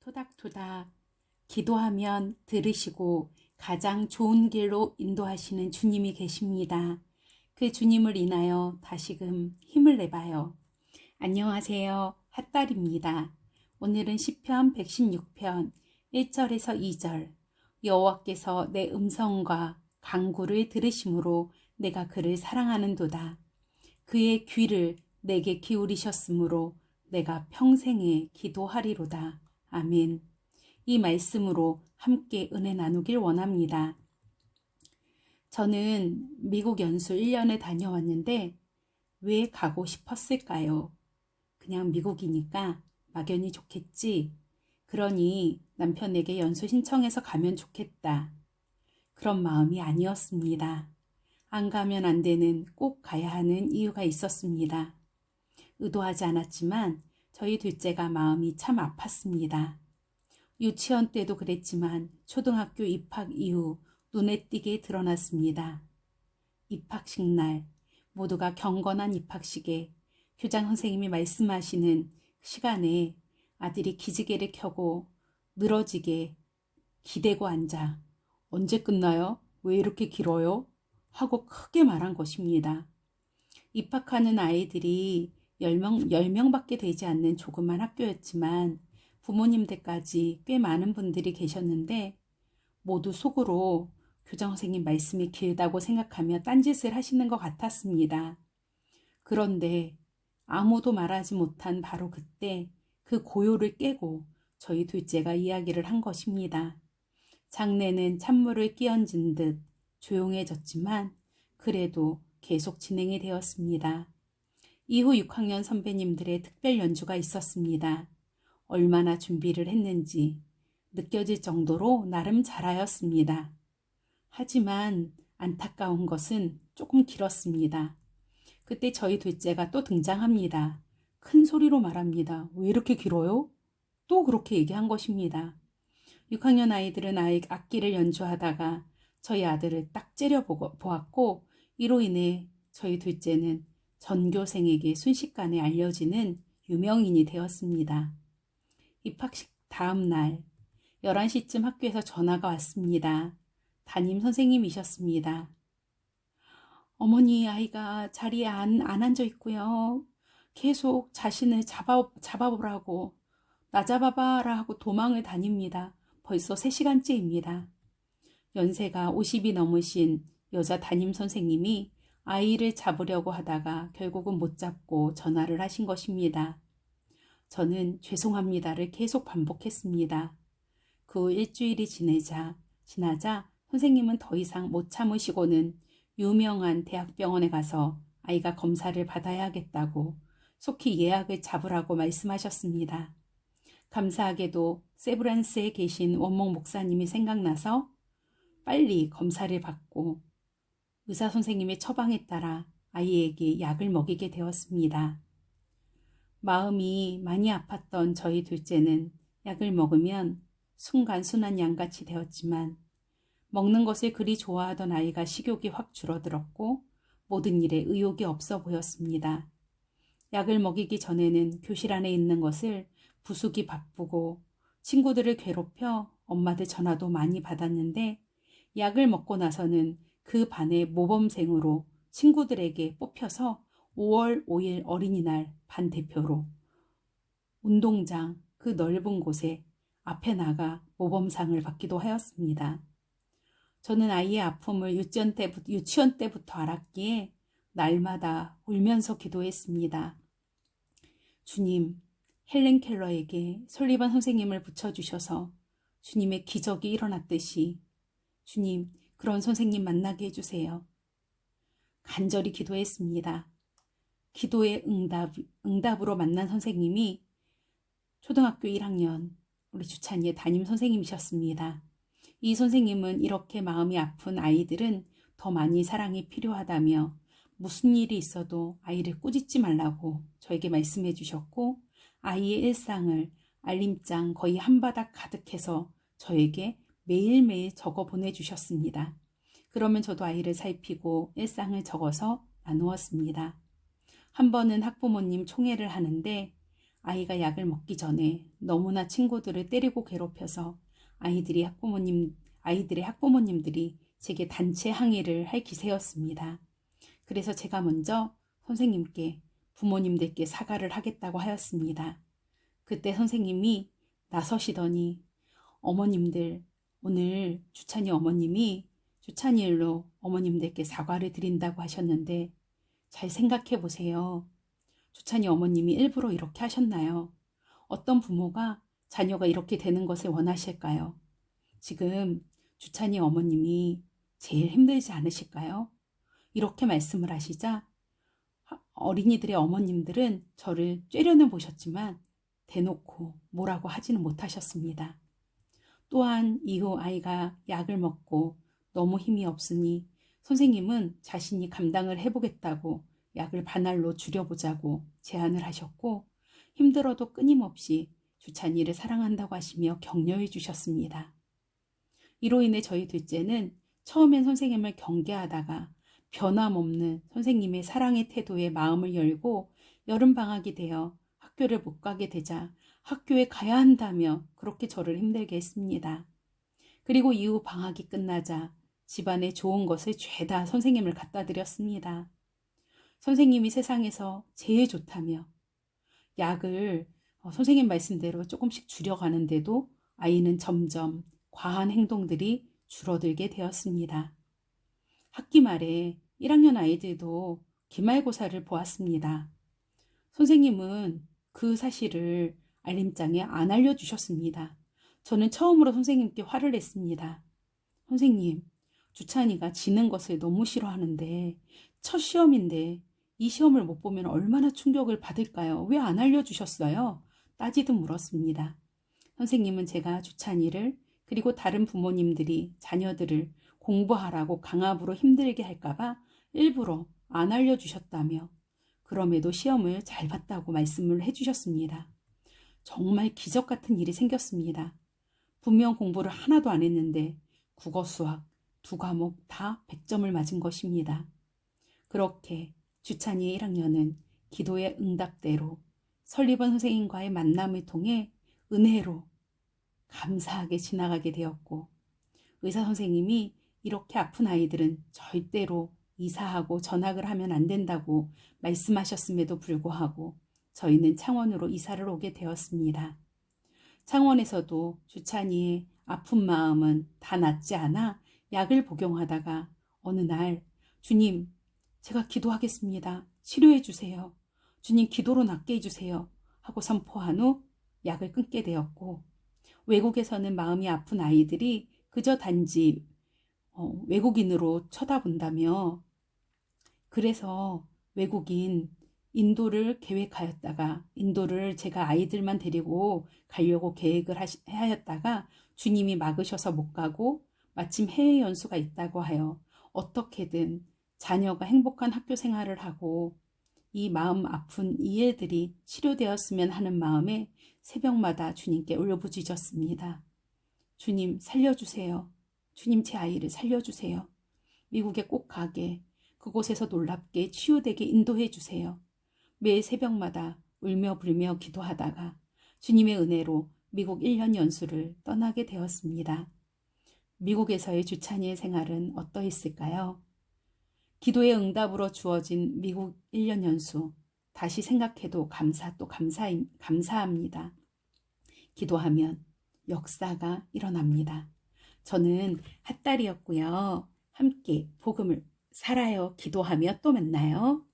토닥토닥 기도하면 들으시고 가장 좋은 길로 인도하시는 주님이 계십니다. 그 주님을 인하여 다시금 힘을 내봐요. 안녕하세요. 핫달입니다. 오늘은 시편 116편 1절에서 2절 여호와께서 내 음성과 간구를 들으심으로 내가 그를 사랑하는도다. 그의 귀를 내게 기울이셨으므로 내가 평생에 기도하리로다. 아멘. 이 말씀으로 함께 은혜 나누길 원합니다. 저는 미국 연수 1년에 다녀왔는데 왜 가고 싶었을까요? 그냥 미국이니까 막연히 좋겠지. 그러니 남편에게 연수 신청해서 가면 좋겠다. 그런 마음이 아니었습니다. 안 가면 안 되는 꼭 가야 하는 이유가 있었습니다. 의도하지 않았지만 저희 둘째가 마음이 참 아팠습니다. 유치원 때도 그랬지만 초등학교 입학 이후 눈에 띄게 드러났습니다. 입학식 날 모두가 경건한 입학식에 교장 선생님이 말씀하시는 시간에 아들이 기지개를 켜고 늘어지게 기대고 앉아 언제 끝나요? 왜 이렇게 길어요? 하고 크게 말한 것입니다. 입학하는 아이들이 10명밖에 되지 않는 조그만 학교였지만 부모님들까지 꽤 많은 분들이 계셨는데 모두 속으로 교장 선생님 말씀이 길다고 생각하며 딴짓을 하시는 것 같았습니다. 그런데 아무도 말하지 못한 바로 그때 그 고요를 깨고 저희 둘째가 이야기를 한 것입니다. 장례는 찬물을 끼얹은 듯 조용해졌지만 그래도 계속 진행이 되었습니다. 이후 6학년 선배님들의 특별 연주가 있었습니다. 얼마나 준비를 했는지 느껴질 정도로 나름 잘하였습니다. 하지만 안타까운 것은 조금 길었습니다. 그때 저희 둘째가 또 등장합니다. 큰 소리로 말합니다. 왜 이렇게 길어요? 또 그렇게 얘기한 것입니다. 6학년 아이들은 악기를 연주하다가 저희 아들을 딱 째려보았고 이로 인해 저희 둘째는 전교생에게 순식간에 알려지는 유명인이 되었습니다. 입학식 다음 날 11시쯤 학교에서 전화가 왔습니다. 담임 선생님이셨습니다. 어머니, 아이가 자리에 안 앉아 있고요. 계속 자신을 잡아보라고 나 잡아봐라 하고 도망을 다닙니다. 벌써 3시간째입니다. 연세가 50이 넘으신 여자 담임 선생님이 아이를 잡으려고 하다가 결국은 못 잡고 전화를 하신 것입니다. 저는 죄송합니다를 계속 반복했습니다. 그 후 일주일이 지나자 선생님은 더 이상 못 참으시고는 유명한 대학병원에 가서 아이가 검사를 받아야겠다고 속히 예약을 잡으라고 말씀하셨습니다. 감사하게도 세브란스에 계신 원목 목사님이 생각나서 빨리 검사를 받고 의사 선생님의 처방에 따라 아이에게 약을 먹이게 되었습니다. 마음이 많이 아팠던 저희 둘째는 약을 먹으면 순간순한 양같이 되었지만 먹는 것을 그리 좋아하던 아이가 식욕이 확 줄어들었고 모든 일에 의욕이 없어 보였습니다. 약을 먹이기 전에는 교실 안에 있는 것을 부수기 바쁘고 친구들을 괴롭혀 엄마들 전화도 많이 받았는데 약을 먹고 나서는 그 반의 모범생으로 친구들에게 뽑혀서 5월 5일 어린이날 반 대표로 운동장 그 넓은 곳에 앞에 나가 모범상을 받기도 하였습니다. 저는 아이의 아픔을 유치원 때부터 알았기에 날마다 울면서 기도했습니다. 주님, 헬렌 켈러에게 솔리반 선생님을 붙여주셔서 주님의 기적이 일어났듯이 주님, 그런 선생님 만나게 해주세요. 간절히 기도했습니다. 기도의 응답으로 만난 선생님이 초등학교 1학년 우리 주찬이의 담임 선생님이셨습니다. 이 선생님은 이렇게 마음이 아픈 아이들은 더 많이 사랑이 필요하다며 무슨 일이 있어도 아이를 꾸짖지 말라고 저에게 말씀해 주셨고 아이의 일상을 알림장 거의 한 바닥 가득해서 저에게 매일매일 적어 보내주셨습니다. 그러면 저도 아이를 살피고 일상을 적어서 나누었습니다. 한 번은 학부모님 총회를 하는데 아이가 약을 먹기 전에 너무나 친구들을 때리고 괴롭혀서 아이들의 학부모님들이 제게 단체 항의를 할 기세였습니다. 그래서 제가 먼저 선생님께 부모님들께 사과를 하겠다고 하였습니다. 그때 선생님이 나서시더니 어머님들, 오늘 주찬이 어머님이 주찬이일로 어머님들께 사과를 드린다고 하셨는데 잘 생각해 보세요. 주찬이 어머님이 일부러 이렇게 하셨나요? 어떤 부모가 자녀가 이렇게 되는 것을 원하실까요? 지금 주찬이 어머님이 제일 힘들지 않으실까요? 이렇게 말씀을 하시자 어린이들의 어머님들은 저를 쬐려는 보셨지만 대놓고 뭐라고 하지는 못하셨습니다. 또한 이후 아이가 약을 먹고 너무 힘이 없으니 선생님은 자신이 감당을 해보겠다고 약을 반알로 줄여보자고 제안을 하셨고 힘들어도 끊임없이 주찬이를 사랑한다고 하시며 격려해 주셨습니다. 이로 인해 저희 둘째는 처음엔 선생님을 경계하다가 변함없는 선생님의 사랑의 태도에 마음을 열고 여름방학이 되어 학교를 못 가게 되자 학교에 가야 한다며 그렇게 저를 힘들게 했습니다. 그리고 이후 방학이 끝나자 집안에 좋은 것을 죄다 선생님을 갖다 드렸습니다. 선생님이 세상에서 제일 좋다며 약을 선생님 말씀대로 조금씩 줄여가는데도 아이는 점점 과한 행동들이 줄어들게 되었습니다. 학기 말에 1학년 아이들도 기말고사를 보았습니다. 선생님은 그 사실을 알림장에 안 알려주셨습니다. 저는 처음으로 선생님께 화를 냈습니다. 선생님, 주찬이가 지는 것을 너무 싫어하는데 첫 시험인데 이 시험을 못 보면 얼마나 충격을 받을까요? 왜 안 알려주셨어요? 따지듯 물었습니다. 선생님은 제가 주찬이를 그리고 다른 부모님들이 자녀들을 공부하라고 강압으로 힘들게 할까봐 일부러 안 알려주셨다며 그럼에도 시험을 잘 봤다고 말씀을 해주셨습니다. 정말 기적 같은 일이 생겼습니다. 분명 공부를 하나도 안 했는데 국어, 수학 두 과목 다 100점을 맞은 것입니다. 그렇게 주찬이의 1학년은 기도의 응답대로 설리번 선생님과의 만남을 통해 은혜로 감사하게 지나가게 되었고 의사 선생님이 이렇게 아픈 아이들은 절대로 이사하고 전학을 하면 안 된다고 말씀하셨음에도 불구하고 저희는 창원으로 이사를 오게 되었습니다. 창원에서도 주찬이의 아픈 마음은 다 낫지 않아 약을 복용하다가 어느 날 주님, 제가 기도하겠습니다. 치료해 주세요. 주님 기도로 낫게 해주세요. 하고 선포한 후 약을 끊게 되었고 외국에서는 마음이 아픈 아이들이 그저 단지 외국인으로 쳐다본다며 그래서 외국인 인도를 계획하였다가 인도를 제가 아이들만 데리고 가려고 계획을 하였다가 주님이 막으셔서 못 가고 마침 해외 연수가 있다고 하여 어떻게든 자녀가 행복한 학교 생활을 하고 이 마음 아픈 이 애들이 치료되었으면 하는 마음에 새벽마다 주님께 울부짖었습니다. 주님 살려주세요. 주님 제 아이를 살려주세요. 미국에 꼭 가게 그곳에서 놀랍게 치유되게 인도해 주세요. 매일 새벽마다 울며 불며 기도하다가 주님의 은혜로 미국 1년 연수를 떠나게 되었습니다. 미국에서의 주찬이의 생활은 어떠했을까요? 기도의 응답으로 주어진 미국 1년 연수 다시 생각해도 감사합니다. 기도하면 역사가 일어납니다. 저는 핫딸이었고요. 함께 복음을 살아요. 기도하며 또 만나요.